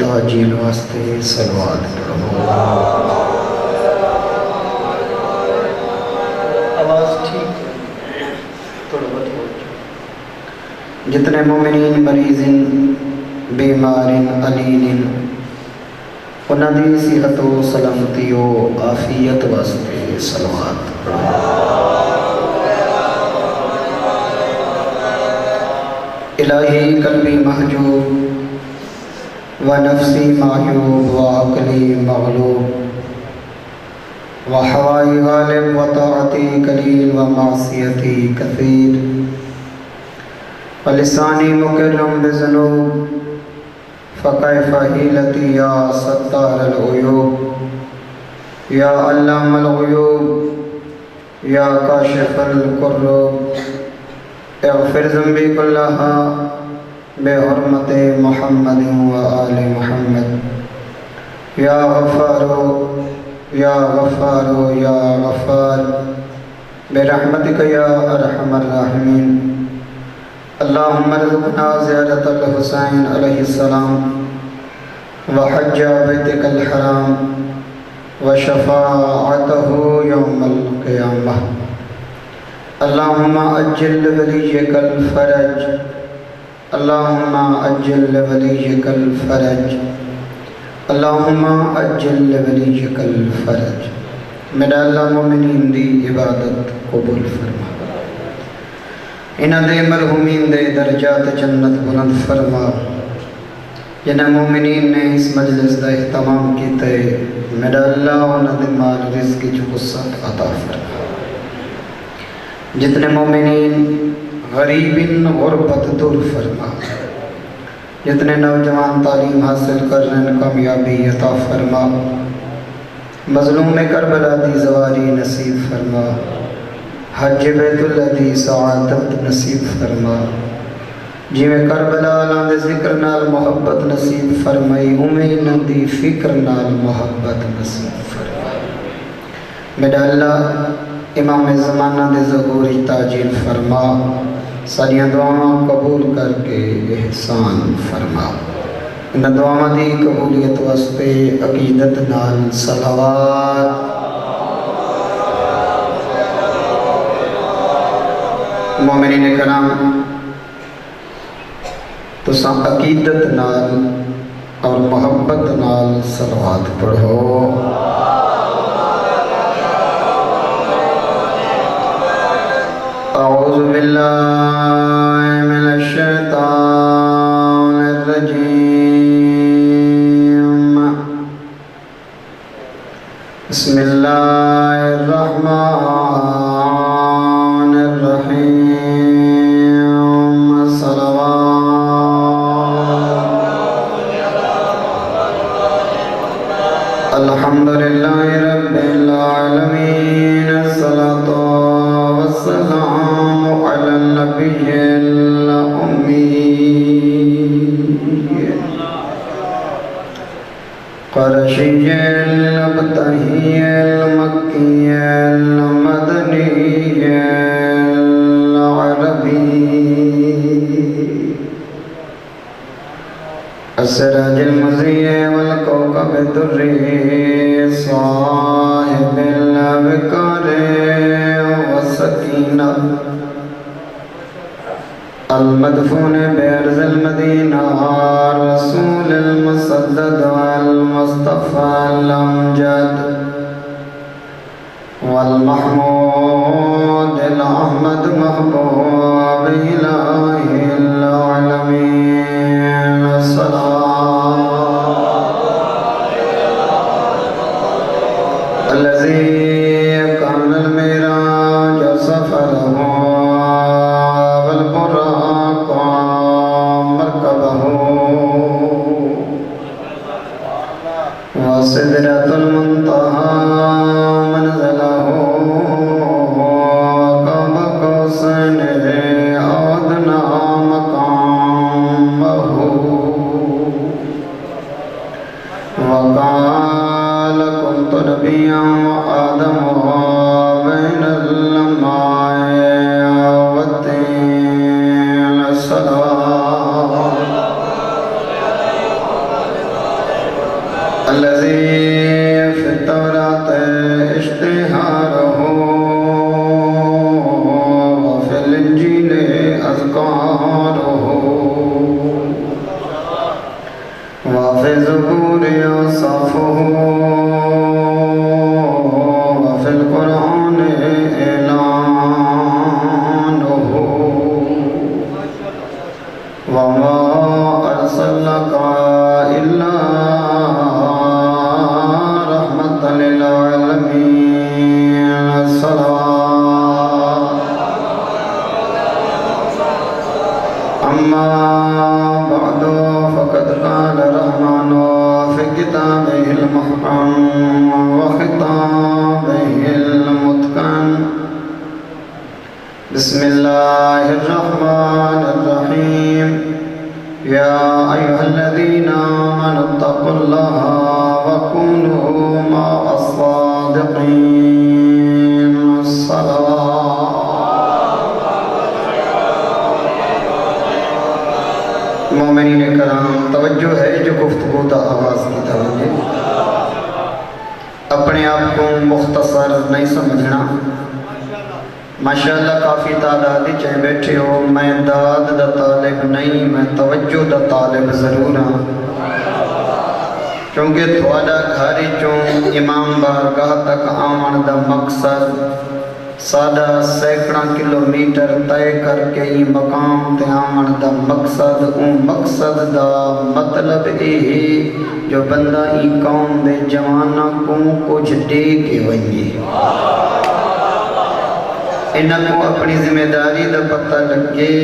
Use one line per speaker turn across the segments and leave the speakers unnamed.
تعجیل واسطے صلوات پڑھو۔
آواز ٹھیک ہے، تھوڑا بہت ہو جائے۔
جتنے مومنین مریض بیمار علیل انہاں دی صحت و سلامتی و عافیت واسطے صلوات پڑھو۔ الہی قلبی محجوب و نفسی معیوب و عقلی مغلوب و حوائی غالب و طاعتی قلیل و معصیتی کثیر و لسانی مکرم بذنوب فکیف حیلتی یا ستار العیوب یا علام الغیوب یا کاشف الکروب اغفر ذنبی کلہا بحرمت محمد و آل محمد یا غفارو یا غفارو یا غفار برحمتک یا ارحم الراحمین۔ اللہم ارزقنا زیارت الحسین علیہ السلام وحج بیتک الحرام وشفاعتہ یوم القیامہ۔ اللہم اجل ولیک الفرج، اللہم اجل ولیک الفرج، اللہم اجل ولیک الفرج۔ میرا اللہ مومنین دی عبادت قبول فرما، انہاں دے مرحومین دے درجات جنت بلند فرما۔ جنہاں مومنین نے اس مجلس دا اہتمام کیتا ہے میرا اللہ انہاں دے مال رزق کی وسعت عطا فرما۔ جتنے مومنین غریبین غربت دور فرما، جتنے نوجوان تعلیم حاصل کر رہے ہیں کامیابی عطا فرما، مظلوم کربلا دی زواری نصیب فرما، حج بیت اللہ دی سعادت نصیب فرما، جی میں کربلا آلان دے ذکر نال محبت نصیب فرمائی، امین دی فکر نال محبت نصیب فرما۔ میرا اللہ امام زمانہ دے ظہوری تاجیل فرما، ساریاں دعاواں قبول کر کے احسان فرما۔ ان دعاواں دی قبولیت واسطے عقیدت نال صلوات۔ مومنین کرام تساں عقیدت نال اور محبت نال صلوات پڑھو۔ اعوذ باللہ من الشیطان الرجیم، بسم اللہ الرحمن الرحیم، صلوات۔ الحمدللہ رب العالمین، الصلاة والسلام علی النبی الأمی قرشی الابتہی المکی المدنی العربی السراج المضیء والکوكب الدری صاحب الابکار والسکینہ المدفون بأرض المدینہ رسول المسدد والمصطفى الامجد والمحمود الأحمد محبوب إلهِ العالمين، الصلاة الذي كان المعراج سفره والبراق مركبه وسدرة المنتهى منزله وقاب قوسين أو أدنى مقامه وقال كنت نبيا وآدم بين الماء والطين، الصلاة الذي في التوراة اشتهاره وفي الإنجيل أذكاره وفي الزبور أوصافه وفي القرآن إعلانه وما أرسلناك إلا رحمة للعالمين. الصلاة. أما بعد فقد قال الرحمن في كتابه المحكم وخطابه المتقن. بسم الله الرحمن الرحيم. يا أيها الذين آمنوا اتقوا الله وكونوا مع الصادقين. الصلاة. مومنین کرام، توجہ ہے جو گفتگو دا آغاز کی توجہ. اپنے آپ کو مختصر نہیں سمجھنا. ماشاءاللہ کافی تعداد چاہے بیٹھے ہو. میں داد دا طالب نہیں، میں توجہ دا طالب ضرور ہاں. کیونکہ تھوڑا گھاری چوں امام بارگاہ تک آمن دا مقصد سادہ سینکڑا کلومیٹر طے کر کے یہ مقام تے آمن دا مقصد اون مقصد دا مطلب اے جو بندہ ای قوم دے جوانا کو کچھ دے کے ونجے. انہاں کو اپنی ذمہ داری دا پتہ لگے.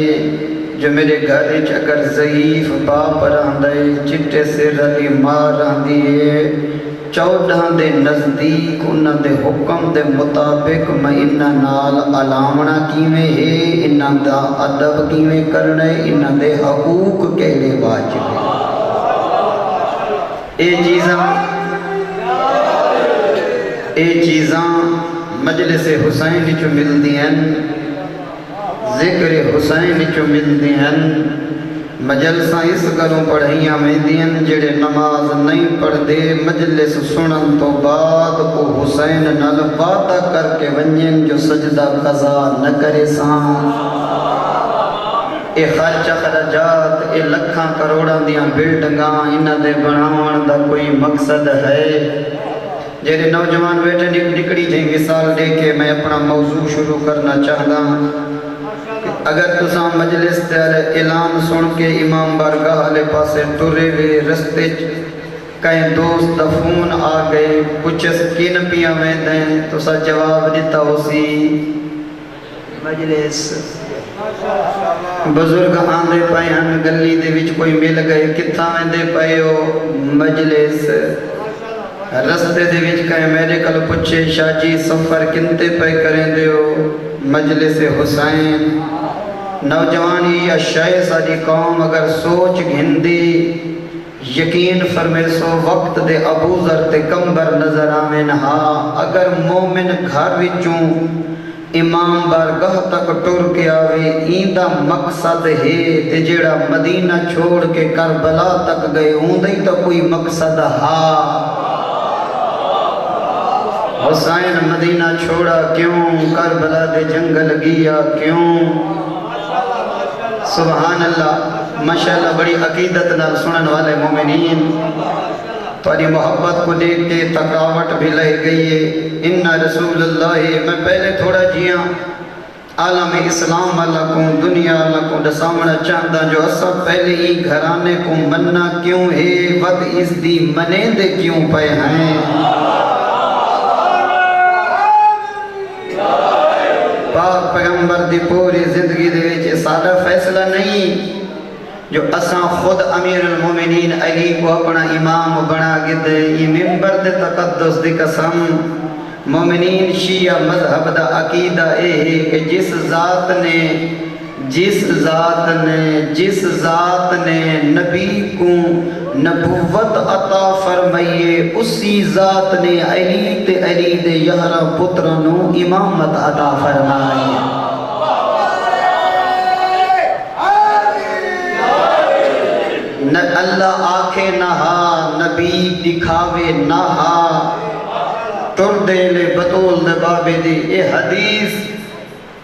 جو میرے گھر اگر ضعیف باپ رہندے چٹے سے رلی ماں رہندی ہے، 14 دے نزدیک انہاں دے حکم دے مطابق میں انہاں نال علامنا کیویں ہے، انہاں دا ادب کیویں کرنے، انہاں دے حقوق کیلے واجب ہے. اے چیزاں مجلس حسین چو ملدی ہیں، ذکر حسین چو ملدی ہیں. مجلساں اس گھروں پڑھائیاں میں دین جڑے نماز نہیں پڑھ دے مجلس سنن تو بعد کو حسین نال وعدہ کر کے ونجن جو سجدہ قضا نہ کرے سان. اے خرچ خرجات اے لکھاں کروڑاں دیاں بلڈنگاں انہاں دے بناون دا کوئی مقصد ہے؟ جیرے نوجوان بیٹے نکڑی جائیں مثال دے کے میں اپنا موضوع شروع کرنا چاہتا ہوں. اگر تساں مجلس تیار اعلان سن کے امام بارگاہ علیہ پاسے ٹرے وے رستے کہیں دوست دا فون آ گئے پوچھس کین پیاں میں دیں تو سا جواب دیتا ہو سی مجلس. بزرگ آندے پائے ہن گلی دے وچ کوئی مل گئے کتھاں میں دے پائے ہو مجلس. رستے دے وچ کہیں میرے کل پوچھے شاہ جی سفر کنتے پہ کریں دے ہو مجلس حسین. نوجوانی یا شاہ ساری قوم اگر سوچ گھندی یقین فرمے سو وقت دے ابو ذر تے کمبر نظر آمین. ہاں اگر مومن گھر وچوں امام بارگاہ تک ٹر کے آوے ایندہ مقصد ہے تے جیڑا مدینہ چھوڑ کے کربلا تک گئے ہوندی تو کوئی مقصد ہاں. حسین مدینہ چھوڑا کیوں؟ کربلا دے جنگل گیا کیوں؟ سبحان اللہ. ماشاءاللہ بڑی عقیدت نال سنن والے مومنین تمہاری محبت کو دیکھ کے تھکاوٹ بھی لے گئی ہے. ان رسول اللہ میں پہلے تھوڑا جیاں عالم اسلام اللہ کو دنیا اللہ کو دسامنا چاہتا جو اسا پہلے ہی گھرانے کو مننا کیوں ہے ود اس دی منے دے کیوں پہ ہیں. پاک پیغمبر دی پوری زندگی دے وچ سادہ فیصلہ نہیں جو اساں خود امیر المومنین علی کو اپنا امام بنا کے دے. یہ ممبر دے تقدس دی قسم مومنین شیعہ مذہب دا عقیدہ اے ہے کہ جس ذات نے نبی کو نبوت عطا فرمائیے اسی ذات نے علی تے علی دے 11 پترانوں امامت عطا فرمائیے. اللہ آکھے نہا نبی دکھاوے نہا ٹر دے لے بطول دے بابے دی اے حدیث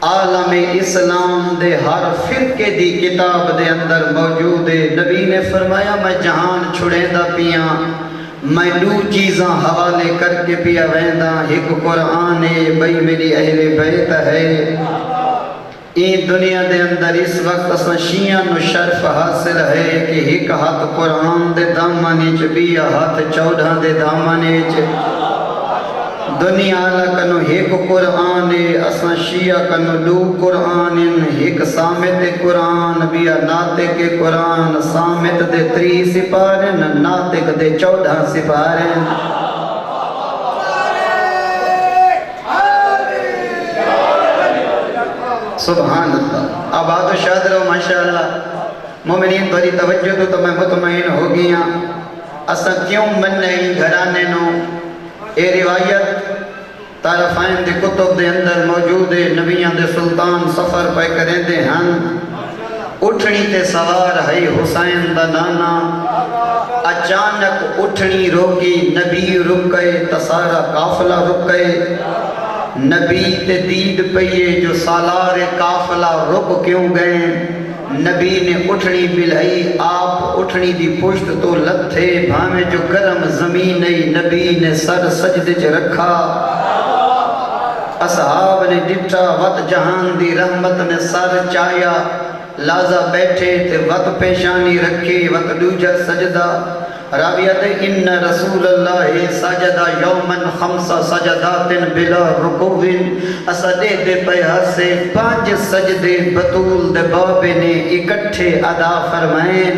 عالم اسلام دے ہر فرقے دی کتاب دے اندر موجود ہے۔ نبی نے فرمایا میں جہان چھڑے دا پیاں میں دو چیزاں حوالے کر کے پیا ویندہ ایک قرآن ہے بھئی میری اہل بیت ہے۔ این دنیا دے اندر اس وقت اساں شیعہ نو شرف حاصل ہے کہ ایک ہاتھ قرآن دے دامانے چ بیا ہاتھ 14 دے دامانے چ دنیا اللہ کنو ایک قرآن ہے اساں شیعہ کنو دو قرآن ایک سامت قرآن بیا ناطق قرآن سامت دے 3 سپارن ناطق دے 14 سپارن۔ سبحان اللہ آباد و شاد رہو ماشاءاللہ مومنین توری توجہ تو میں مطمئن ہو گیا اساں کیوں من نہیں گھرانے نو اے روایت طرفین دے کتب دے اندر موجود ہے نبیان دے سلطان سفر پہ کریں دے ہن اٹھنی تے سوار ہے حسین دا نانا اچانک اٹھنی روکی نبی رک گئے تسارا قافلہ رک گئے نبی تے دید پئیے جو سالار قافلہ رک کیوں گئے نبی نے اٹھنی بلہی آپ اٹھنی دی پشت تو لتھے بھامے جو گرم زمین نبی نے سر سجدے چ رکھا اصحاب نے ڈٹھا وط جہان دی رحمت نے سر چایا لازہ بیٹھے تے وط پیشانی رکھے وط دوجہ سجدہ راویت ان رسول اللہ سجدہ یومن 5 سجدات بلا رکوین اسدے دے پیار سے 5 سجدے بطول دے بابے نے اکٹھے ادا فرمائیں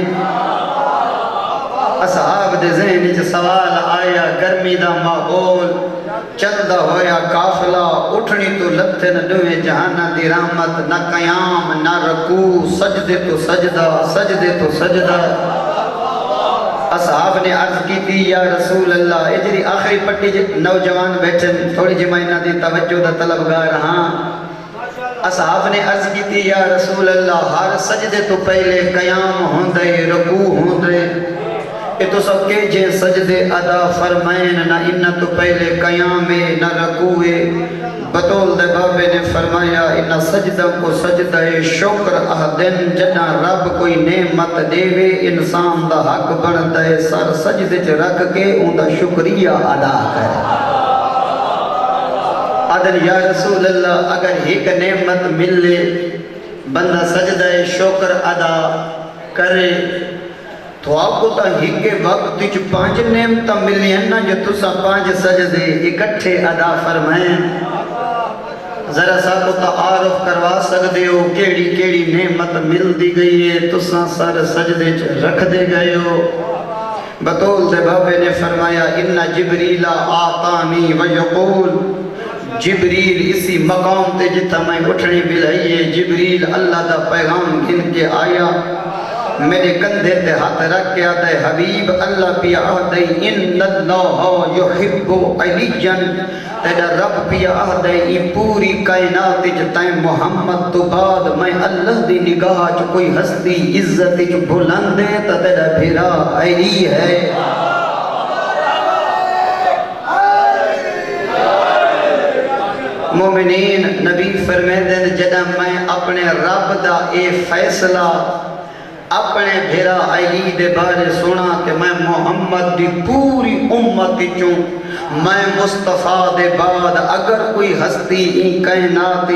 اصحاب دے ذہن جو سوال آیا گرمی دا ماحول چلدا ہویا قافلہ اٹھنی تو لتھے نہ دوے جہانہ دی رحمت نہ قیام نہ رکوع سجدے تو سجدہ سجدے تو سجدہ اصحاب نے عرض کی تھی یا رسول اللہ اجری آخری پٹی نوجوان بیٹھن تھوڑی جمائنہ دی توجہ دا طلبگار ہاں اصحاب نے عرض کی تھی یا رسول اللہ ہر سجدے تو پہلے قیام ہوندے رکوع ہوندے کہ تو سب کے جے سجدے ادا فرمائن نہ انہ تو پہلے قیام نہ رکوع بطول دے بابے نے فرمایا انہ سجدہ کو سجدہ شکر اہدن جنا رب کوئی نعمت دیوے انسان دا حق بڑھتا ہے سر سجدے چ رکھ کے ان دا شکریہ ادا کرے عدل یا رسول اللہ اگر ایک نعمت ملے بندہ سجدہ شکر ادا کرے تو آپ کو تا ہی کے وقت جو 5 نعمتہ ملی ہیں نا جو تسا 5 سجدے اکٹھے ادا فرمائیں ذرا سا کو تعارف کروا سکتے ہو کیڑی کیڑی نعمت مل دی گئی ہے تسا سر سجدے رکھ دے گئے ہو بطول دے بابے نے فرمایا ان جبریل آتانی ویقول جبریل اسی مقام تے جتا میں اٹھنی بلائیے جبریل اللہ دا پیغام گن کے آیا میرے کندھے تے ہاتھ رکھ کے آتا ہے حبیب اللہ پی آدھے ان اللہ یحب علیجن تیرا رب پی آدھے پوری کائنات جتائیں محمد تو بعد میں اللہ دی نگاہ چ کوئی ہستی عزت چ بلندے تا تیرا بھیرا علی ہے مومنین نبی فرمیدے جدہ میں اپنے رب دا اے فیصلہ اپنے بھیرا علی دے بارے سنا کہ میں محمد دی پوری امت چوں میں مصطفیٰ دے بعد اگر کوئی ہستی ان کائنات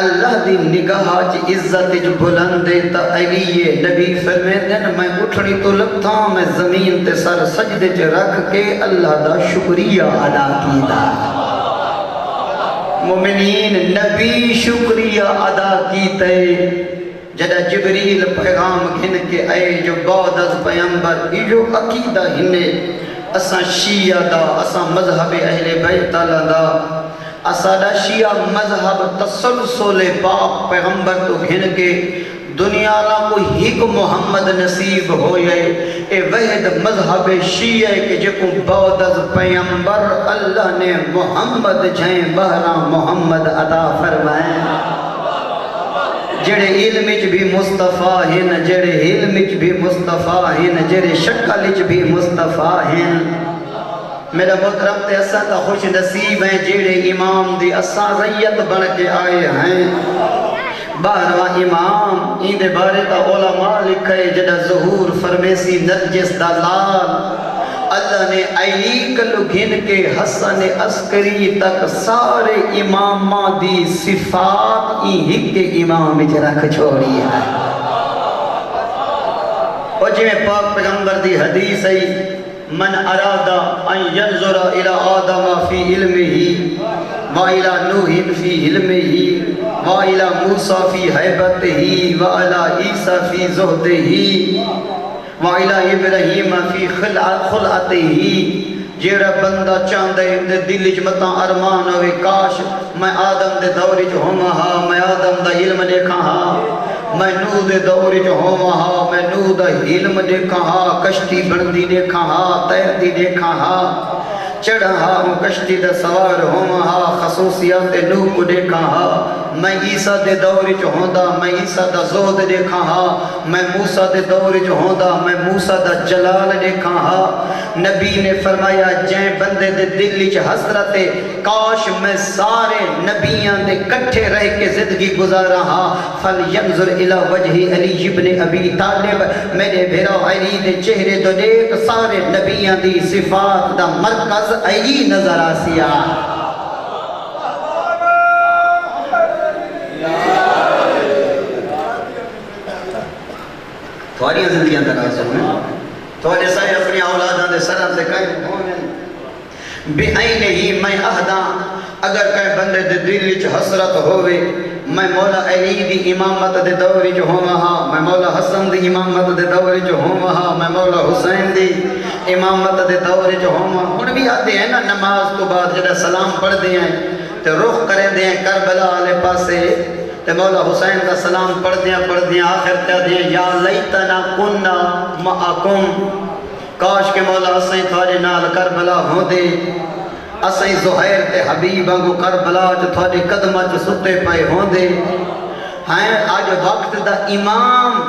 اللہ دی نگاہ چ عزت چ بلندے تا علی نبی فرمیدے میں اٹھنی تو لگتا میں زمین تے سر سجدے چ رکھ کے اللہ دا شکریہ ادا کیتا مومنین نبی شکریہ ادا کیتے جدہ جبریل پیغام گھن کے آئے جو بعد از پیامبر جو عقیدہ ہنے اساں شیعہ دا اساں مذہب اہل بیت اللہ دا اساں دا شیعہ مذہب تسلسل پاک پیغمبر تو گھن کے دنیا لا کوئی ہک محمد نصیب ہوئے اے وحد مذہب شیعہ کہ جکو بعد از پیامبر اللہ نے محمد جائیں بہرا محمد عطا فرمائیں جڑے علم وچ بھی مصطفیٰ ہیں، جڑے علم وچ بھی مصطفیٰ ہیں، جڑے شکل وچ بھی مصطفیٰ ہیں۔ میرا محترم تے اساں تا خوش نصیب ہیں جڑے امام دی اساں ریت بن کے آئے ہیں۔ 12واں امام این دے بارے تا علماء لکھے جڑا ظہور فرمیسی نرجس دا لال، اللہ نے علی کلو گھن کے حسن عسکری تک سارے امامہ دی صفات ہی کے امام وچ رکھ چھوڑی ہے۔ اور جی میں پاک پیغمبر دی حدیث ہے، من ارادہ ان ینظر الى آدم فی علمہ وإلى نوح فی علمہ وإلى موسیٰ فی حیبتہ وإلى عیسیٰ فی زہدہ وإلى ابراہیم فی خلعتہ، جیڑا بندہ چاندے دے دل وچ متاں ارمان ہوئے کاش میں آدم دے دور وچ ہوواں ہاں، میں آدم دا علم دیکھاں ہاں، میں نوح دے دور وچ ہوواں ہاں، میں نوح دا علم دیکھاں ہاں، کشتی بندی دیکھاں ہاں، تیرتی دیکھاں ہاں، چڑھا ہاں کشتی دا سوار ہوواں ہاں، خصوصیات نوح کو دیکھاں ہاں، میں عیسیٰ دے دور وچ ہوندا، میں عیسیٰ دا زہد دیکھاں ہاں، میں موسیٰ دے دور وچ ہوندا، میں موسیٰ دا جلال دیکھاں ہاں۔ نبی نے فرمایا جائیں بندے دے دل وچ حسرت کاش میں سارے نبیاں دے کٹھے رہ کے زندگی گزارا ہاں، فَلْيَنْظُرْ إِلَى وَجْهِ علی ابن ابی طالب، میرے بھیرا علی دے چہرے تو دیکھ سارے نبیاں دی صفات دا مرکز علی نظر آسیا۔ تھوڑی زندگیاں تراز ہوئے، تھوڑے سائے اپنی اولاداں دے سران سے قائم ہوئے، بے آئین ہی میں اہداں اگر کہیں بندے دے دل وچ حسرت ہوئے، میں مولا علی دی امامت دے دور وچ ہوواں ہاں، میں مولا حسن دی امامت دے دور وچ ہوواں ہاں، میں مولا حسین دی امامت دے دور وچ ہوواں۔ ہن بھی آتے ہیں نا نماز تو بعد جڑا سلام پڑھ دے ہیں تے رخ کرے دے ہیں کربلا والے پاسے، تے مولا حسین کا سلام پڑھ دیا آخر کہہ دیا یا لیتنا کننا معکم، کاش کے مولا اسیں تھوڑے نال کربلا ہوں دے، اسیں زہیر تے حبیب انگو کربلا جو تھوڑے قدمہ جو ستے پائے ہوں دے۔ ہائیں آج وقت دا امام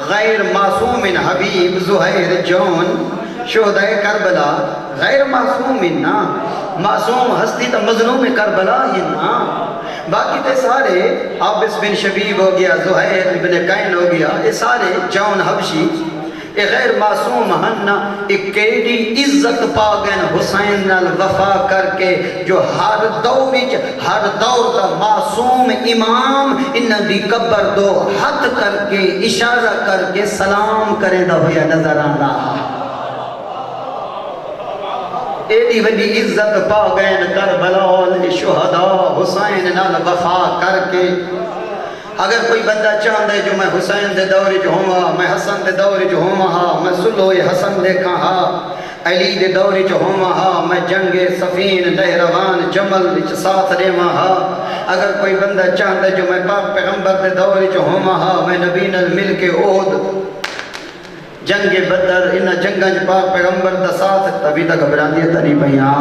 غیر معصوم حبیب زہیر جون شہدہ کربلا غیر معصوم نا، معصوم ہستی تا مظلوم کربلا ہی نا، باقی تے سارے عابس بن شبیب ہو گیا، زہیر بن قین ہو گیا، یہ سارے جون حبشی یہ غیر معصوم ہننا، ایک کیڑی عزت پاگن حسین نال وفا کر کے جو ہر دور کا معصوم امام انہاں دی قبر دو ہاتھ کر کے اشارہ کر کے سلام کرے دا ہویا نظر آندا۔ ایڈی وڈی عزت پاگن کربلا شہداء حسین نال وفا کر کے، اگر کوئی بندہ چاہتا ہے جو میں حسین دے دور جو ہوں میں حسن دے دور جو ہوں میں سلو حسن دیکھا ہاں، علی دے دور جو ہوں میں جنگ سفین نہروان جمل وچ ساتھ دے ہاں، اگر کوئی بندہ چاہتا ہے جو میں پاک پیغمبر دے دور جو ہوں میں نبی نال مل کے احد جنگ بدر انہا جنگاں پاک پیغمبر دا ساتھ تبھی تک گھبراندی تا نہیں پہیاں،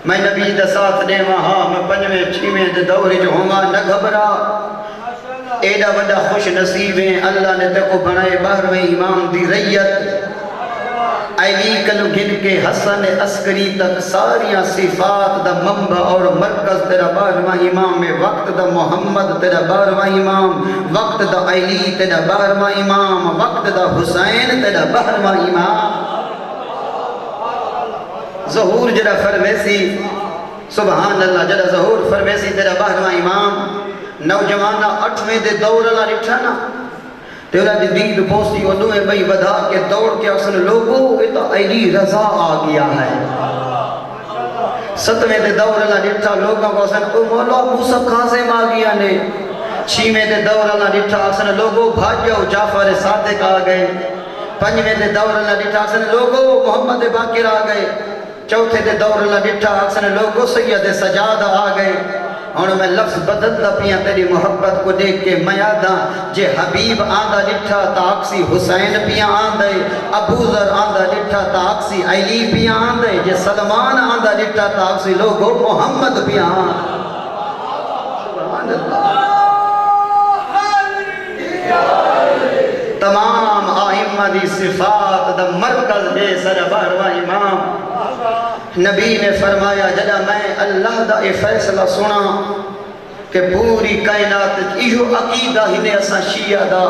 میں نبی دا ساتھ دے وہاں میں پنجویں چھیویں دے دور جو ہوں نہ گھبرا، ایڈا وڈا خوش نصیبیں اللہ نے تکو بنائے 12ویں امام دی ریت، علی کلو گھن کے حسن عسکری تک ساریاں صفات دا منبع اور مرکز تیرا 12واں امام میں، وقت دا محمد تیرا 12واں امام، وقت دا علی تیرا 12واں امام، وقت دا حسین تیرا 12واں امام۔ ظہور جڑا فرمیسی سبحان اللہ جڑا ظہور فرمیسی تیرا 12واں امام، نوجوانہ 8ویں دے دور اللہ رٹھا نا تیرا دی دید پوستی انہوں بھئی بدھا کے دوڑ کے اکسن لوگوں اتا علی رضا آ گیا ہے، 7ویں دے دور اللہ رٹھا لوگوں کو اکسن او مولا موسیٰ قاسم آ گیا نے، 6ویں دے دور اللہ رٹھا اکسن لوگوں بھاج جاؤ جعفر صادق آ گئے، 5ویں دے دور اللہ رٹھا اکسن لوگوں محمد باقر آ گئے، 4تھے دے دور اللہ رٹھا اکسن لوگوں سید سجاد آ گئے۔ اور میں لفظ بدلتا پیاں تیری محبت کو دیکھ کے میں آدھا جے حبیب آندھا لٹھا تا اکسی حسین پیاں آندھے، ابو ذر آندھا لٹھا تا اکسی علی پیاں آندھے، جے سلمان آندھا لٹھا تا اکسی لوگو محمد پیاں آندھے۔ سبحان اللہ تمام آئمہ دی صفات دا مرکز ہے سر بارواں امام نبی نے فرمایا جدا میں اللہ دا اے فیصلہ سنا کہ پوری کائنات ایہو عقیدہ ہی نے اسا شیعہ دا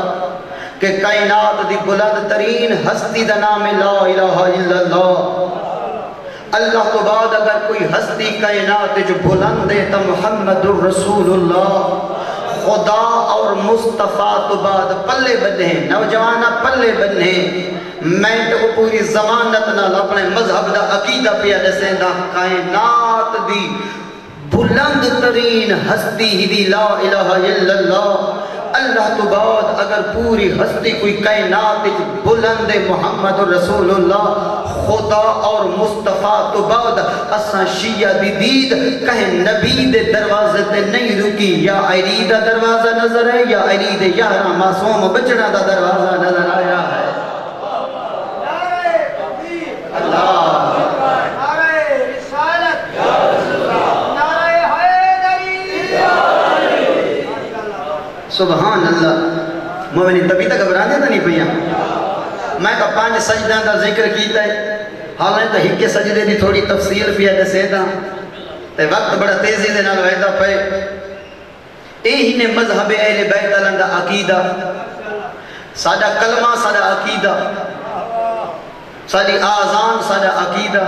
کہ کائنات دی بلند ترین ہستی دا نام لا الہ الا اللہ اللہ تو بعد اگر کوئی ہستی کائنات جو بلند ہے تو محمد الرسول اللہ خدا اور مصطفیٰ تو بعد پلے بنے نوجوانہ پلے بنے میں تو پوری زمانت نہ اپنے مذہب دا عقیدہ پیا جیسے دا کائنات دی بلند ترین ہستی ہی دی لا الہ الا اللہ اللہ تو بعد اگر پوری ہستی کوئی کائنات بلند محمد رسول اللہ خدا اور مصطفیٰ تو بعد اساں شیعہ دی دید کہیں نبی دے دروازے تے نہیں رکی یا علی دا دروازہ نظر ہے یا علی دے یارہ معصوم بچڑا دا دروازہ نظر آیا ہے اللہ سبحان اللہ مومنی تبھی تک گھبرا دیتا نہیں پہیا میں کہا 5 سجدہ دا ذکر کیتا ہے حالانکہ تو ہکے سجدے دی تھوڑی تفصیل پیا جیسے دا تے وقت بڑا تیزی دے نال ویدہ پہ ایہی نے مذہب اہل بیت اللہ دا عقیدہ ساڈا کلمہ ساڈا عقیدہ ساڈی آزان ساڈا عقیدہ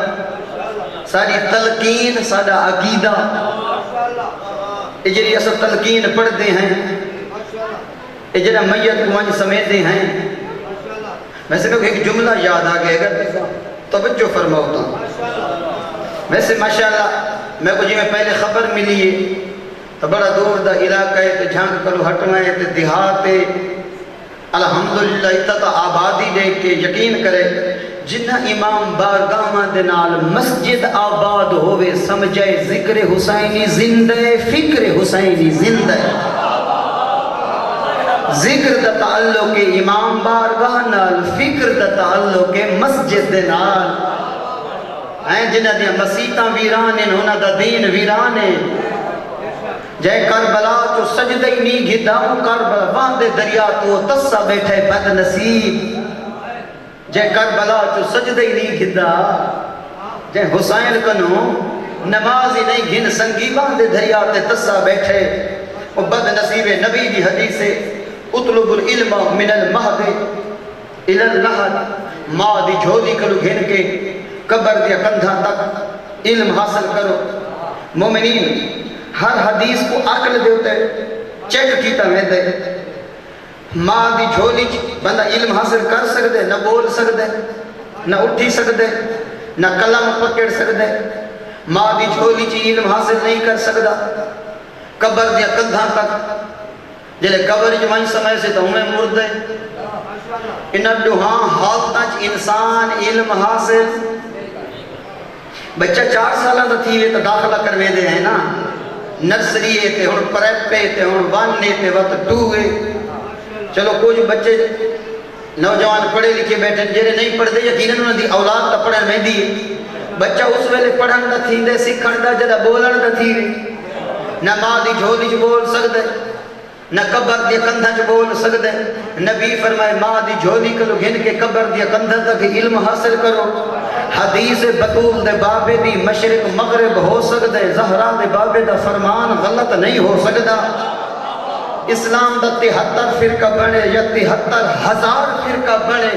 ساڈی تلقین ساڈا عقیدہ اجری اصل تلقین پڑھتے ہیں اجرا میت کو وہاں سمیتے ہیں ویسے میں ایک جملہ یاد آگئے اگر توجہ فرماؤتا ویسے ماشاءاللہ میں کو جی میں پہلے خبر ملی ہے تو بڑا دور دا علاقہ ہے تو جھانک کرو ہٹوائیں تو دیہات ہے الحمدللہ اتتا آبادی دے کے یقین کرے جنہ امام بارگاہ دے نال مسجد آباد ہوئے سمجھے ذکر حسینی زندہ فکر حسینی زندہ ذکر دا تعلق امام بارگاہ نال فکر دا تعلق مسجد دے نال جنہ دیا مسیطہ ویرانے انہاں دا دین ویرانے جے کربلا چو سجدہ ہی نہیں گھداؤں کربلا باندے دریا تو تسا بیٹھے بد نصیب جے کربلا چو سجدہ ہی نہیں گھدا جے حسین کنو نمازی نہیں گھن سنگی باندے دریا تے تسا بیٹھے وہ بد نصیب نبی دی حدیث ہے اطلب العلم من المہد الى اللحد ماں دی جھولی کرو گھن کے قبر دیا کندھا تک علم حاصل کرو مومنین ہر حدیث کو عقل دے ہوتے چیک کیتا میں دے ماں دی جھولی بندہ علم حاصل کر سکتے نہ بول سکتے نہ اٹھی سکتے نہ کلم پکڑ سکتے ماں دی جھولی چی علم حاصل نہیں کر سکتا قبر دیا کندھا تک جلے قبر جمعی سمے سے تو ہمیں مردے انہاں دوہاں حالتاں انسان علم حاصل بچہ 4 سالہ دا تھی تو داخلہ کروے دے ہیں نا نرسری تے ہون پریپے تے ہون 1 تے وقت 2 چلو کچھ بچے نوجوان پڑھے لکھے بیٹھے جنہیں نہیں پڑھتے یقیناً انہوں نے اولاد تا پڑھن میں دی بچہ اس ویلے پڑھن دا تھی دے سکھن دا جدہ بولن دا تھی نہ ماں دی جھولی چ بول سکتے نہ قبر دیا کندھا چ بول سکتے نبی فرمائے ماں دی جھولی کلو گھن کے قبر دیا کندھا تک علم حاصل کرو حدیث بطول دے بابے دی مشرق مغرب ہو سکتے زہرا دے بابے دا فرمان غلط نہیں ہو سکتا اسلام دا 73 فرقہ بنے یا 73,000 فرقہ بنے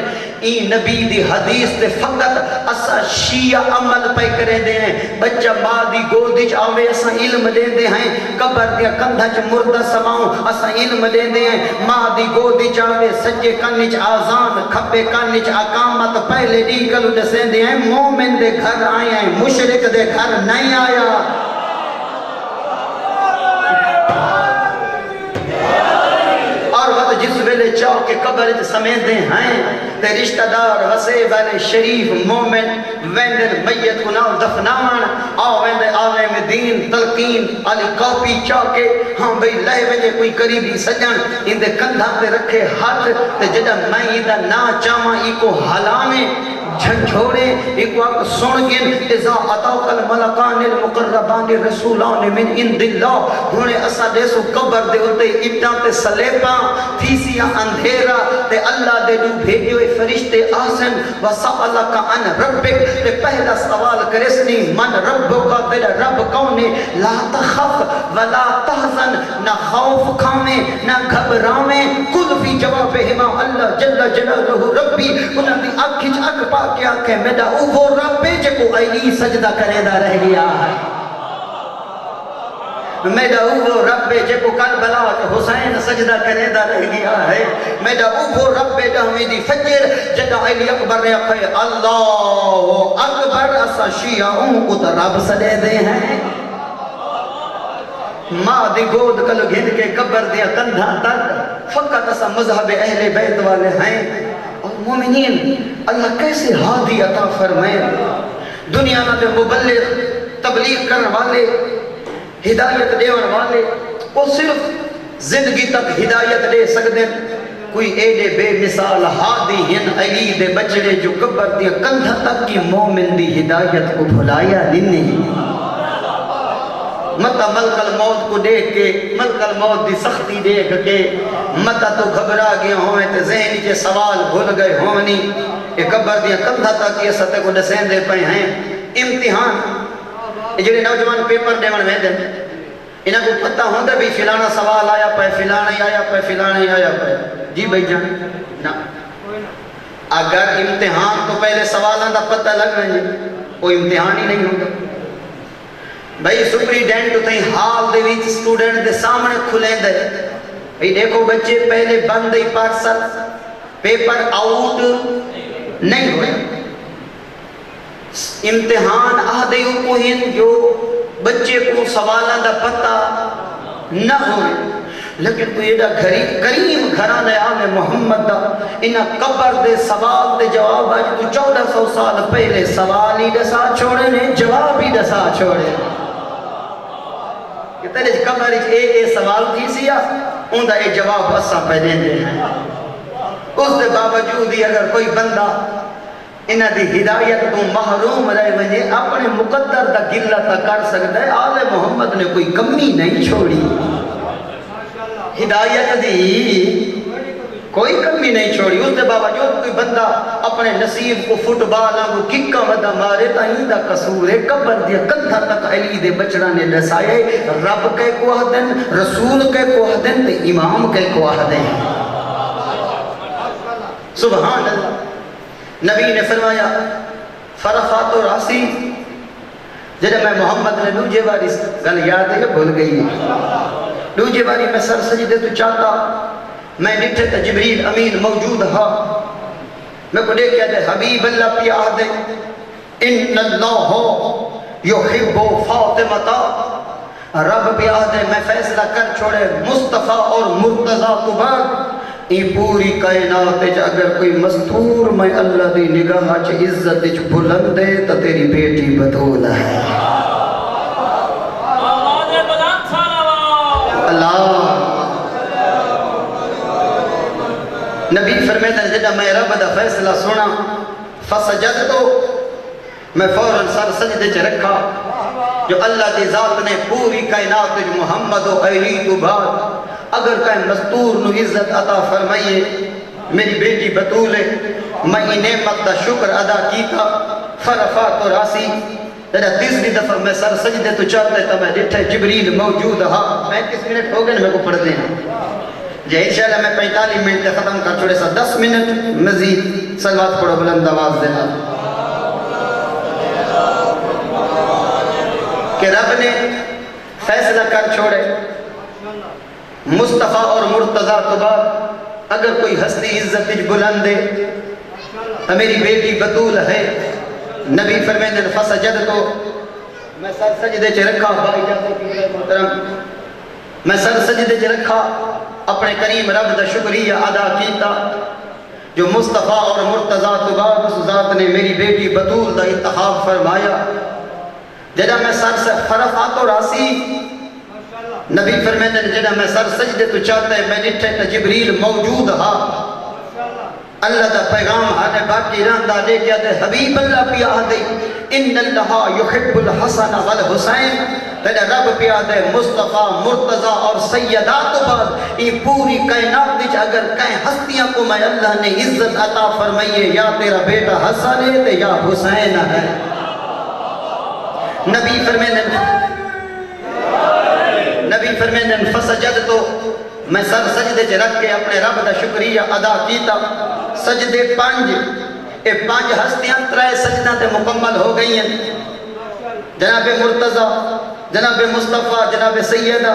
این نبی دی حدیث تے فقط اسا شیعہ عمل پہ کرے دے ہیں بچہ ماں دی گودی چ آوے اسا علم دے دے ہیں قبر دیا کندھا چ مردہ سماؤں اسا علم دے دے ہیں ماں دی گودی چ آوے سجے کانی چ آزان کھپے کانی چ اقامت پہلے دی کلو دسیں دے ہیں مومن دے گھر آئے ہیں مشرک دے گھر نہیں آیا جس ویلے چاہو کہ قبر سمیدے ہیں تے رشتہ دار وسے والے شریف مومن ویندن میت کو ناو دفنان آویندے آوے میں دین تلقین علی کاپی چاہو کہ ہاں بھئی لے ویلے کوئی قریبی سجن اندے کندھا تے رکھے ہاتھ تے جدہ میں اندہ نا چاہاں ای کو حلانے
جھنجھوڑے ایک وقت سن گن اذا اتاک الملکان المقربان رسولان من عند اللہ ہونے اسا دیسو قبر دے ہوتے اٹھاں تے سلیپاں تھیسیاں اندھیرا تے اللہ دے دو بھیجے ہوئے فرشتے آسن وَسَأَلَكَ عَنْ رَبِّكَ تے پہلا سوال کرسنی من ربک تیرا رب کونے لا تخف ولا تحزن نہ خوف کھاویں نہ گھبراویں کل فی جواب ہما اللہ جل جلالہ ربی انہاں دی اکھ وچ اکھ پا کے آکھے میرا وہ رب ہے جے کو علی سجدہ کرے دا رہ گیا ہے میرا وہ رب ہے جے کو کربلا تے حسین سجدہ کرے دا رہ گیا ہے میرا وہ رب ہے جہاں دی فجر جدا علی اکبر نے آکھے اللہ اکبر اسا شیعوں کو تو رب سدے دے ہیں ماں دی گود کلو گھن کے قبر دیا کندھا تک فقط اسا مذہب اہل بیت والے ہیں اور مومنین اللہ کیسے ہادی عطا فرمائے دنیا میں مبلغ تبلیغ کرنے والے ہدایت دیون والے وہ صرف زندگی تک ہدایت دے سکتے کوئی ایڈے بے مثال ہادی ہن علی دے بچڑے جو قبر دیا کندھا تک کی مومن دی ہدایت کو بھلایا نہیں متا ملک الموت کو دیکھ کے ملک الموت دی سختی دیکھ کے متا تو گھبرا گیا ہوئے تے ذہنی کے سوال بھول گئے ہونی یہ قبر دیا کندھا تک یہ سطح کو ڈسین دے پہ ہیں امتحان جڑے نوجوان پیپر دیون میں دیں انہاں کو پتہ ہوندہ بھی فلانا سوال آیا پہ فلانا ہی آیا پہ فلانا ہی آیا پہ جی بھائی جان نا اگر امتحان تو پہلے سوالان دا پتہ لگ رہے ہیں وہ امتحان ہی نہیں ہوگا بھائی سپریڈینٹ تھی حال دے ویچ سٹوڈنٹ دے سامنے کھلیں دے بھائی دیکھو بچے پہلے بند ہی پارسل پیپر آؤٹ نہیں ہوئے امتحان آدھے کو ہن جو بچے کو سوالان دا پتہ نہ ہوئے لیکن تو یہ دا کریم گھران آل محمد دا انہا قبر دے سوال دے جواب آج تو 1400 سال پہلے سوال ہی دسا چھوڑے نے جواب ہی دسا چھوڑے کہ تیرے قبر اے سوال تھی سیا ان دا اے جواب اسا پہلے دے ہیں اس دے باوجود ہی اگر کوئی بندہ انہاں دی ہدایت تو محروم رہے ونجے اپنے مقدر دا گلہ تا کر سکتا ہے آل محمد نے کوئی کمی نہیں چھوڑی ہدایت دی کوئی کمی نہیں چھوڑی اس دے باوجود کوئی بندہ اپنے نصیب کو فٹ بالا کو ککا مدہ مارے تا ہی دا قصور ہے قبر دیا کندھا تک علی دے بچڑا نے دسائے رب کے کو آدن رسول کے کو آدن تے امام کے کو آدن سبحان اللہ نبی نے فرمایا فرفات و راسی جنہیں میں محمد نے دوجہ باری گل یاد ہے بھول گئی دوجہ باری میں سر سجدے تو چاہتا میں نٹھے تا جبریل امین موجود ہا میں کو دیکھ کہتے حبیب اللہ پی آدھے ان اللہ یحب فاطمتا رب پی آدھے میں فیصلہ کر چھوڑے مصطفیٰ اور مرتضی تو بعد یہ پوری کائنات اگر کوئی مستور میں اللہ دی نگاہ چ عزت چ بلند ہے تو تیری بیٹی بطول ہے اللہ نبی فرمیتا ہے جب میں رب دا فیصلہ سنا فسجد تو میں فوراً سر سجدے چ رکھا جو اللہ دی ذات نے پوری کائنات جو محمد و علی تو بعد اگر کہیں مستور نو عزت عطا فرمائیے میری بیٹی بطول ہے میں نعمت دا شکر ادا کی تھا فرفات و راسی تیسری دفعہ میں سر سجدے تو چاہتے تھا میں ڈٹھے جبریل موجود ہاں 35 منٹ ہو گئے میں کو پڑھ دینا جی انشاءاللہ میں 45 منٹ ختم کر چھوڑے سا 10 منٹ مزید صلوات پڑھو بلند آواز دینا کہ رب نے فیصلہ کر چھوڑے مصطفیٰ اور مرتضی تو بعد اگر کوئی ہستی عزت بلند ہے تو میری بیٹی بطول ہے نبی فرمیدے فسجد تو میں سر سجدے چ رکھا بھائی جاتے کی محترم میں سر سجدے چ رکھا اپنے کریم رب دا شکریہ ادا کیتا جو مصطفیٰ اور مرتضی تو بعد اس ذات نے میری بیٹی بطول دا انتخاب فرمایا جدا میں سر سے فرفات و راسی نبی فرمیدے جدا میں سر سجدے تو چاہتا ہے میں ڈٹھے تا جبریل موجود ہا اللہ دا پیغام ہر باقی رہندا لے کے دے حبیب اللہ پیا دے ان اللہ یحب الحسن والحسین تیرے رب پیا دے مصطفیٰ مرتضی اور سیدات بعد یہ پوری کائنات وچ اگر کہیں ہستیاں کو میں اللہ نے عزت عطا فرمائیے یا تیرا بیٹا حسن ہے تے یا حسین ہے نبی فرمیندن فسجد تو میں سر سجدے چ رکھ کے اپنے رب دا شکریہ ادا کیتا سجدے 5 اے 5 ہستیاں 3 سجدہ تے مکمل ہو گئی ہیں جناب مرتضی جناب مصطفیٰ جناب سیدہ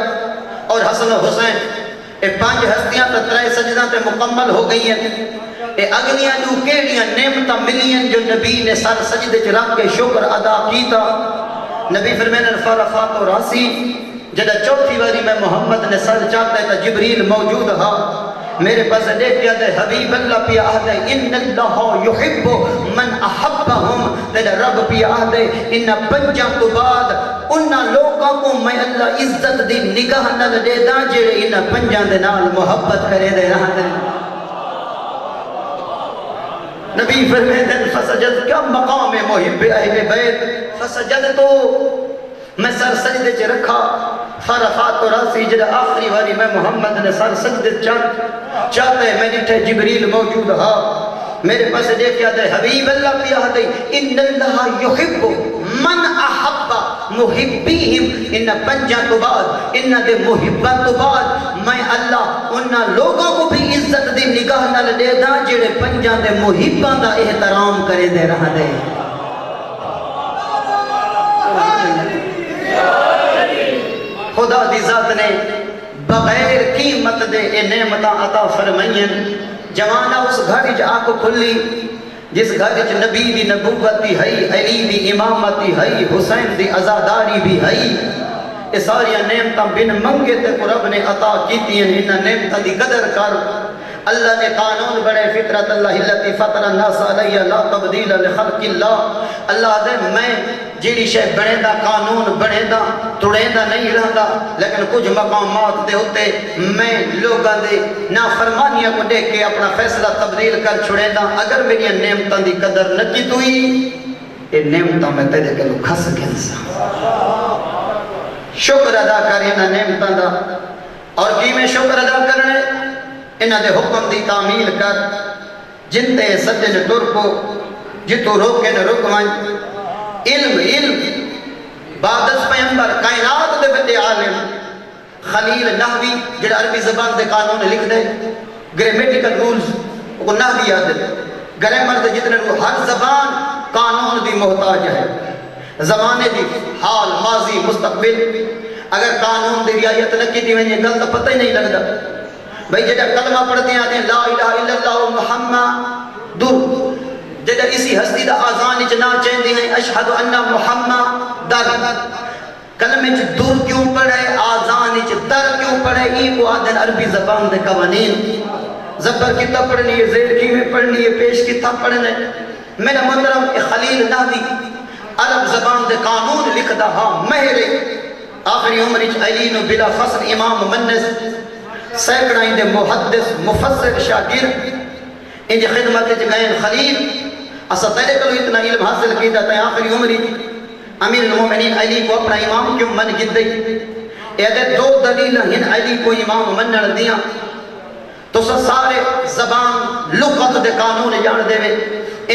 اور حسن و حسین اے 5 ہستیاں تے 3 سجدہ تے مکمل ہو گئی ہیں اے اگلیاں نو کیڑیاں نعمتاں ملیاں جو نبی نے سر سجدے چ رکھ کے شکر ادا کیتا نبی فرمیندن فرفات و راسی جدہ چوتھی واری میں محمد نے سر چاہتا ہے تا جبریل موجود ہا میرے پاس دیکھ کیا دے حبیب اللہ پیا آدھے ان اللہ یحب من احبہم تیرے رب پیا آدھے ان 5 تو بعد انہا لوگوں کو میں اللہ عزت دی نگاہ نہ دے دا جڑے ان 5 دے نال محبت کرے دے رہا دے نبی فرمیدن فسجد کیا مقام محب اہل بیت فسجد تو میں سر سجدے چ رکھا فرفات و راسی جدہ آخری واری میں محمد نے سر سجدے چاہتے میں ڈٹھے جبریل موجود ہا میرے پاس دیکھیا دے حبیب اللہ پیا دے ان اللہ یحب من احب محبیہم ان 5 تو بعد ان دے محبت تو بعد میں اللہ انہا لوگوں کو بھی عزت دی نگاہ نہ دے دا جڑے 5 دے محبان دا احترام کرے دے رہا دے خدا دی ذات نے بغیر قیمت دے اے نعمتاں عطا فرمائیں جوانہ اس گھر جا کو کھلی جس گھر وچ نبی دی نبوت بھی ہے علی دی امامت بھی ہے حسین دی عزاداری بھی ہے یہ ساری نعمتاں بن منگے تے رب نے عطا کیتی ہیں ان نعمتاں دی قدر کر اللہ نے قانون بڑے فطرت اللہ التی فطر الناس علیہ لا تبدیل لخلق اللہ اللہ دے میں جیڑی شے بنے دا قانون بنے دا توڑے دا نہیں رہندا لیکن کچھ مقامات دے ہوتے میں لوگاں دے نافرمانیاں کو دیکھ کے اپنا فیصلہ تبدیل کر چھوڑے دا اگر میری نعمتاں دی قدر نہ کی توئی اے نعمتاں میں تیرے کے لو کھس گنسا شکر ادا کریں نا نعمتاں دا اور کی میں شکر ادا کرنے انہاں دے حکم دی تعمیل کر جن تے سجن ٹر کو جتو روکے نہ رکوائیں علم بادس پیمبر کائنات دے بڑے عالم خلیل نحوی جڑا عربی زبان دے قانون لکھ دے گریمیٹیکل رولز وہ نحوی یاد دے گرامر دے جتنے رو ہر زبان قانون دی محتاج ہے زمانے دی حال ماضی مستقبل اگر قانون دی رعایت نہ کی دی غلط پتہ ہی نہیں لگتا بھئی جڑا کلمہ پڑھتے ہیں آتے ہیں لا الہ الا اللہ محمد در جڑا اسی ہستی دا آزان اچنا چاہتے ہیں اشہد ان محمد در کلمہ چ در کیوں پڑھے آزان اچ در کیوں پڑھے ای کو آدھن عربی زبان دے قوانین زبر کتا پڑھنی ہے زیر کی میں پڑھنی ہے پیش کتا پڑھنے میرا محترم خلیل نحوی عرب زبان دے قانون لکھتا ہاں مہر آخری عمر اچ علین بلا فصل امام منس سیکڑائیں دے محدث مفسر شاگرد ان جی خدمت جگائیں خلیل اسا تیرے کلو اتنا علم حاصل کی جاتا ہے آخری عمری امیر المومنین علی کو اپنا امام کیوں من گد دئی اگر 2 دلیل ہن علی کو امام منن دیا تو سارے زبان لغت دے قانون جان دے وے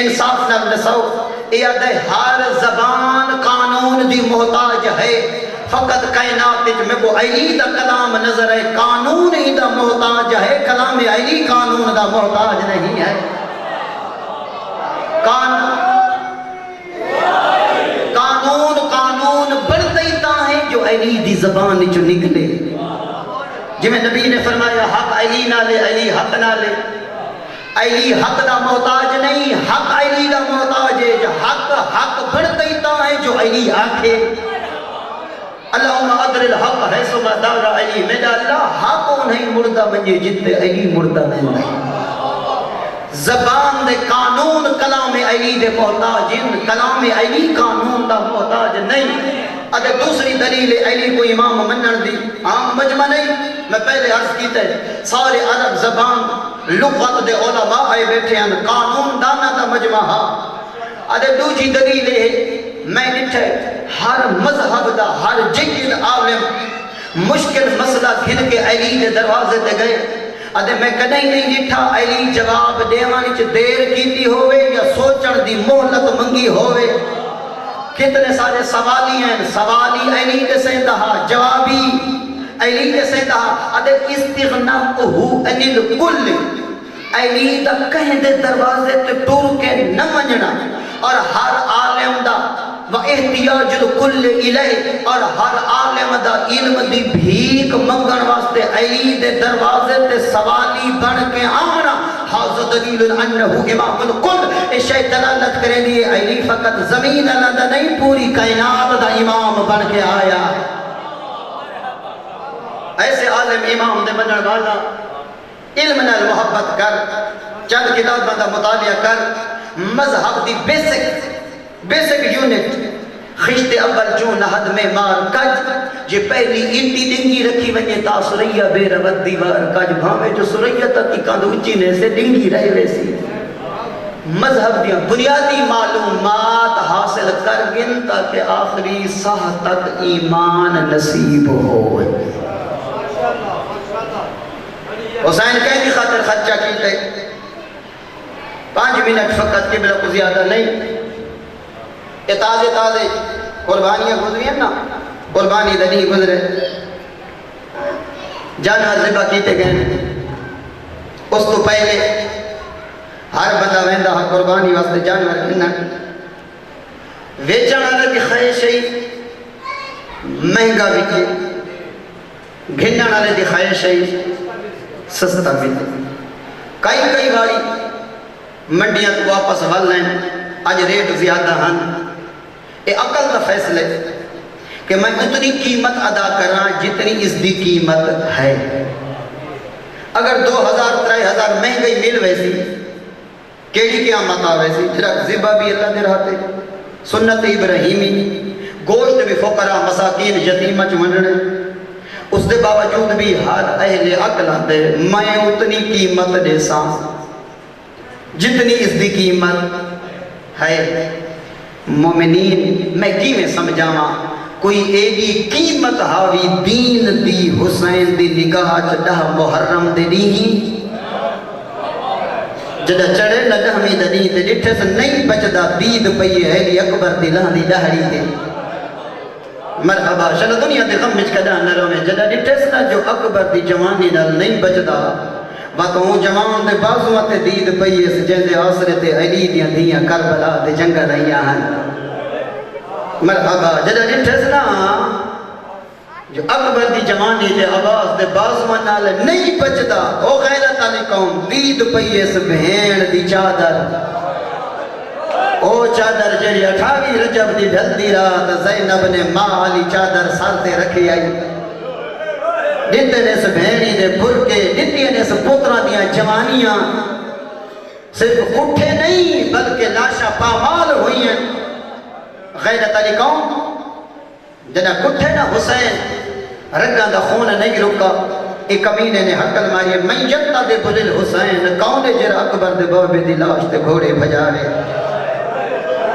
انصاف نہ نسو اے ہر زبان قانون دی محتاج ہے فقط کائنات میں کو علی دا کلام نظر ہے قانون ہی دا محتاج ہے کلام علی قانون دا محتاج نہیں ہے قانون بڑھتے ہی تا ہے جو علی دی زبان جو نکلے جی میں نبی نے فرمایا حق علی نہ لے علی حق نہ لے علی حق دا محتاج نہیں حق علی دا محتاج ہے حق بڑھتے ہی تا ہے جو علی آکھے اللہم ادر الحق ہے سو مدار علی میرا اللہ حق نہیں مردہ منجے جتے علی مردہ نہیں زبان دے قانون کلام علی دے محتاج کلام علی قانون دا محتاج نہیں ادھے دوسری دلیل علی کو امام منن دی عام مجمع نہیں. میں پہلے عرض کیتا ہے سارے عرب زبان لغت دے علماء آئے بیٹھے ہیں, قانون دانا دا مجمع ہا. ادھے دوجی دلیل ہے میں ڈٹھے ہر مذہب دا ہر جنگل عالم مشکل مسئلہ گھن کے علی دے دروازے تے گئے. ادھے میں کدیں نہیں ڈٹھا علی جواب دیوانی چ دیر کیتی ہوئے یا سوچن دی مہلت منگی ہوئے. کتنے سارے سوالی ہیں, سوالی علی دے سیندہا, جوابی علی دے سیندہا. ادھے استغناءہو عن الکل, علی دا کہیں دے دروازے تے ٹور کے نہ منجنا, اور ہر عالم دا و احتیاج الکل الیہ, اور ہر عالم دا علم دی بھیک منگن واسطے علی دے دروازے تے سوالی بن کے آمنا. حاضر دلیل انہو امام الکل, اس شے دلالت کریں دیئے علی فقط زمین اللہ دا نہیں پوری کائنات دا امام بن کے آیا. ایسے عالم امام دے بنن والا علم نال محبت کر, چند کتاب دا مطالعہ کر, مذہب دی بیسک یونٹ خشت اول جو نہد میں مار کج, جے پہلی انٹی ڈنگی رکھی ونجے تا سریہ بے رود دیوار کج, بھامے جو سریہ تک کاندھ اچھی نے سے ڈنگی رہے ویسی. مذہب دیا بنیادی معلومات حاصل کر گن تاکہ آخری ساہ تک ایمان نصیب ہوئے. حسین کہیں دی خاطر خرچہ کیتے 5 منٹ فقط قبلہ کو زیادہ نہیں. یہ تازے قربانیاں گزری ہیں نا, قربانی دنی گزرے, جانور ذبح کیتے گئے. اس تو پہلے ہر بندہ ویندہ قربانی واسطے جانور گھنن, ویچن والے دی خواہش ہے مہنگا وکے, گھنن والے دی خواہش ہے سستا ملے. کئی باری منڈیاں تو واپس ول لیں, آج ریٹ زیادہ ہن. اے عقل کا فیصلہ کہ میں اتنی قیمت ادا کراں جتنی اس دی قیمت ہے. اگر 2000-3000 مہنگی مل ویسی کیڑی قیامت آ ویسی, پھر ذبح بھی اللہ دے رہتے, سنت ابراہیمی, گوشت بھی فقراء مساکین یتیمہ چ ونڈنے. اس دے باوجود بھی ہر اہل عقل آتے میں اتنی قیمت دے ساں جتنی اس دی قیمت ہے. مومنین میں کی میں سمجھاواں کوئی ایڈی قیمت ہاوی دین دی حسین دی نگاہ چڑھا محرم دے نہیں, جڑا چڑھے نہ دہمی دنی تے ڈٹھے سے نہیں بچدا دید پئی ہے علی اکبر دی لہن دی دہڑی تے. مرحبا شل دنیا دے غم وچ کڈا نہ روے, جڑا ڈٹھے سے نہ جو اکبر دی جوانی نال نہیں بچدا وقتوں جوان دے بازوਆਂ تے دید پئی اس جندے آسرے تے علی دیاں دیاں کربلا تے جنگاں رہیاں ہن. مرحبا جڑا ڈٹھے سے نہ جو اکبر دی جوانی تے عباس دے بازوਆਂ نال نہیں بچدا, او غیرت والی قوم دید پئی اس بہن دی چادر, او چادر جڑی 28 رجب دی ڈھلدی رات زینب نے ماں والی چادر سر تے رکھی آئی. دیتے نے اس بہنی دے برکے, دیتے نے اس پترہ دیاں جوانیاں صرف اٹھے نہیں بلکہ لاشا پامال ہوئی ہیں. غیرت علی قوم جنہ کٹھے نہ حسین رگاں دا خون نہیں رکا. ایک کمینے نے حقل ماری میں جنتا دے بلل حسین کون جر اکبر دے بابے دی لاش دے گھوڑے بھجاوے.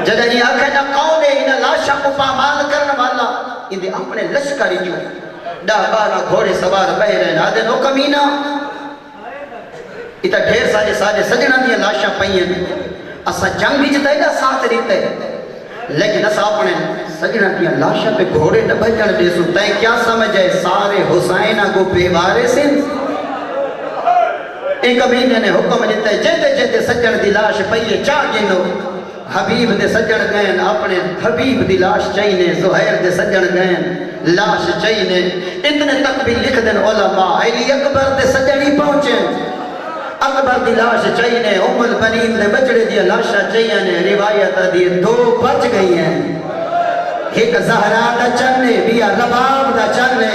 جنہ یہ آکھے نہ کون انہ لاشا کو پامال کرنے والا ان دے اپنے لشکری جو 10-12 گھوڑے سوار بہ رہے نا دے نو کمینہ اتنا ڈھیر سارے سجنہ دیا لاشاں پئیں. اسا جنگ بھی جتا ہے نا ساتھ رہتے لیکن اسا اپنے سجنہ دیا لاشاں پہ گھوڑے نہ بجن دے سو. تائیں کیا سمجھے سارے حسینہ کو بیوارے سے ایک کمینے نے حکم دیتا ہے جیتے سجن دی لاش پئیے چاہ گنو. حبیب دے سجن گئن اپنے حبیب دی لاش چاہینے, زہیر دے سجن گئن لاش چاہینے. اتنے تک بھی لکھ دن علماء علی اکبر دے سجنی پہنچیں, اکبر دی لاش چاہینے, ام البنین دے بچڑے دیا لاشا چاہینے. روایت دی 2 بچ گئی ہیں, ایک زہرا دا چلنے بیا رباب دا چلنے.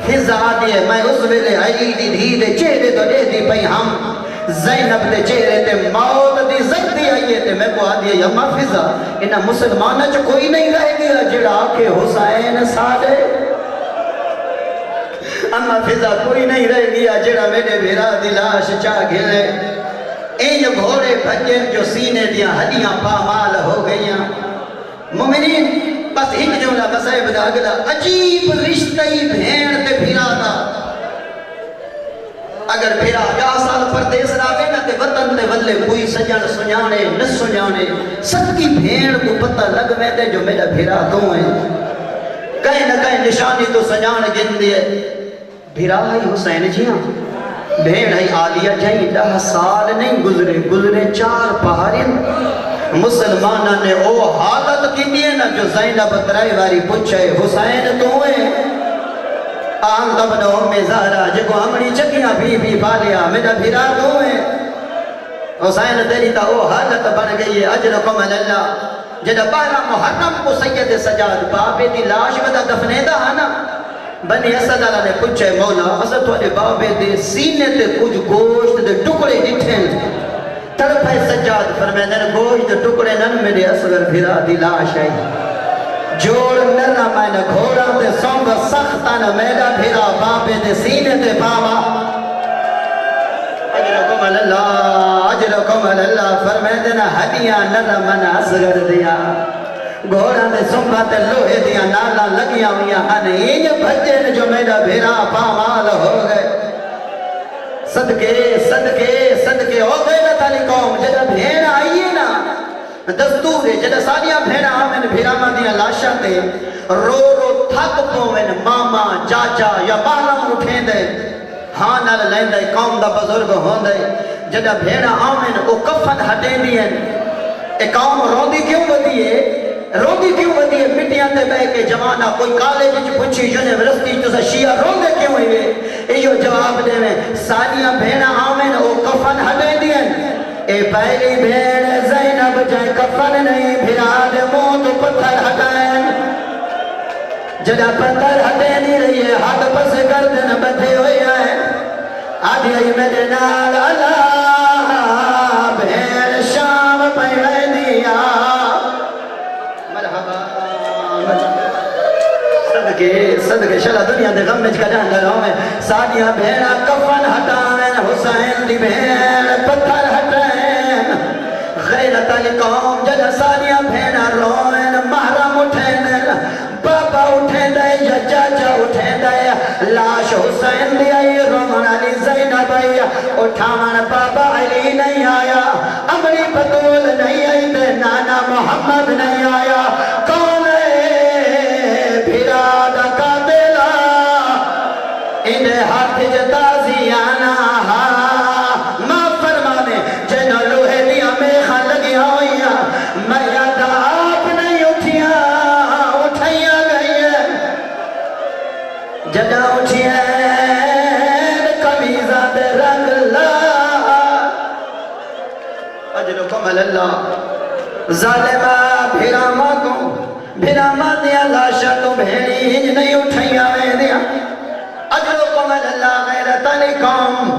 فضا دیئے میں اس ویلے علی دی دھی دے چہرے تو دے دی پئی ہم زینب دے چہرے تے موت دی زردی آئی ہے تے میں کو آدھی ہے اما فضا انہا مسلمانہ چ کوئی نہیں رہ گیا جڑا آکے حسین ساڑے اما فضا کوئی نہیں رہ گیا جڑا میرے بھیرا دی لاش چاہ گھلے این گھوڑے بھجن جو سینے دیا ہڈیاں پامال ہو گئیاں مومنین بس ایک جملہ بسائب دا اگلا عجیب رشتہی بھین تے بھیرا دا اگر بھیرا 50 سال پردیس راوے نہ تے وطن تے ولے کوئی سجن سنجانے نہ سنجانے سب کی بھین کو پتہ لگ میں دے جو میرا بھیرا تو ہے کہیں نہ کہیں نشانی تو سنجان گن دیے بھیرا ہے حسین جی ہاں بھین ہے آلیہ جائیں 10 سال نہیں گزرے 4 پہارین مسلمانہ نے او حالت کی دیئے نا جو زینب ترائی واری پوچھے حسین تو ہے آن تبن ام زہرا جگو ہمڑی چکیاں بھی بالیا میرا بھیرا تو ہے حسین تیری تا او حالت بن گئی ہے اجرکم اللہ جدہ 12 محرم کو سید سجاد بابے دی لاش بدا دفنے دا ہانا بنی اسد اللہ نے پوچھے مولا اسد تھوڑے بابے دے سینے تے کچھ گوشت دے ٹکڑے ڈٹھیں تڑپے سجاد فرمائے نے گوشت دے ٹکڑے نن میرے اصغر بھیرا دی لاش ہے جوڑ نرہ میں نے گھوڑا دے سنگ سختہ نہ میرا بھیرا بابے دے سینے دے بابا اجرکم اللہ فرمائے دینا ہڈیاں نرہ من اصغر دیا گھوڑا دے سنگا تے لوہے دیا نالا لگیا ہویا ہن یہ بھجن جو میرا بھیرا پامال ہو گئے صدقے ہو گئے نا تالی قوم جدہ بھین آئیے نا دستور ہے جدہ سالیاں بھیڑا آمین بھیراما دیا لاشا تے رو تھک پوین ماما چاچا یا محرم اٹھیں دے ہاں نال لین دے قوم دا بزرگ ہون دے جدہ بھیڑا آمین او کفن ہٹیں دیئے اے قوم روندی کیوں بدی ہے مٹیاں تے بے کے جوانہ کوئی کالے جی پوچھی یونیورسٹی تو سے شیعہ روندے کیوں ہوئے ایو جواب دے میں سالیاں بھیڑا آمین او کفن ہٹیں دیئے اے پہلی بھیڑ زینب جائے کفن نہیں بھیرا دے موت پتھر ہٹائیں جدہ پتھر ہٹیں نہیں رہی ہے ہاتھ پس گردن بدھے ہوئے ہیں آدھی آئی میرے نال اللہ بھیڑ شام پہلے دیا مرحبا صدقے شلہ دنیا دے غم مجھ کا جان لگاؤں میں سادیاں بھیڑا کفن ہٹائیں حسین دی بھیڑ پتھر ہٹائیں غیرت علی قوم جدہ سادیاں بھیڑا روئیں محرم اٹھیں دے بابا اٹھیں دے یا چاچا اٹھیں دے لاش حسین دی آئی رومن علی زینب آئی اٹھاون بابا علی نہیں آیا امری بطول نہیں آئی دے نانا محمد نہیں آیا کون ہے بھیراد کا دلا انہیں ہاتھ جتازی آنا ماں فرمانے جنہوں لوہے دیا میں خان لگیا ہویا میں یاد آپ نہیں اٹھائیاں گئی ہے جدہ اٹھیاں کمیزہ دے رنگ اللہ اجرکم اللہ ظالمہ بھیراما دیا لاشا تو بھیڑی ہج نہیں اٹھائیاں میں دیا اجرکم اللہ غیرت علی قوم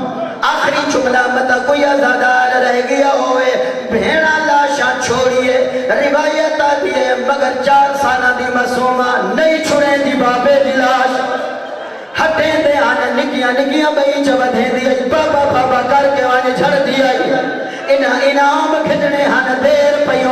آخری چکلہ مطا کوئی ازادار رہ گیا ہوئے بھیڑا لاشا چھوڑیے روایت آتی ہے مگر 4 سالہ دی مسومہ نہیں چھوڑیں دی بابے دی لاش ہٹیں دے آنے نکیاں بئی چودھیں دی بابا کر کے آنے جھڑ دی آئی انہا انعام کھجنے ہن دیر پئی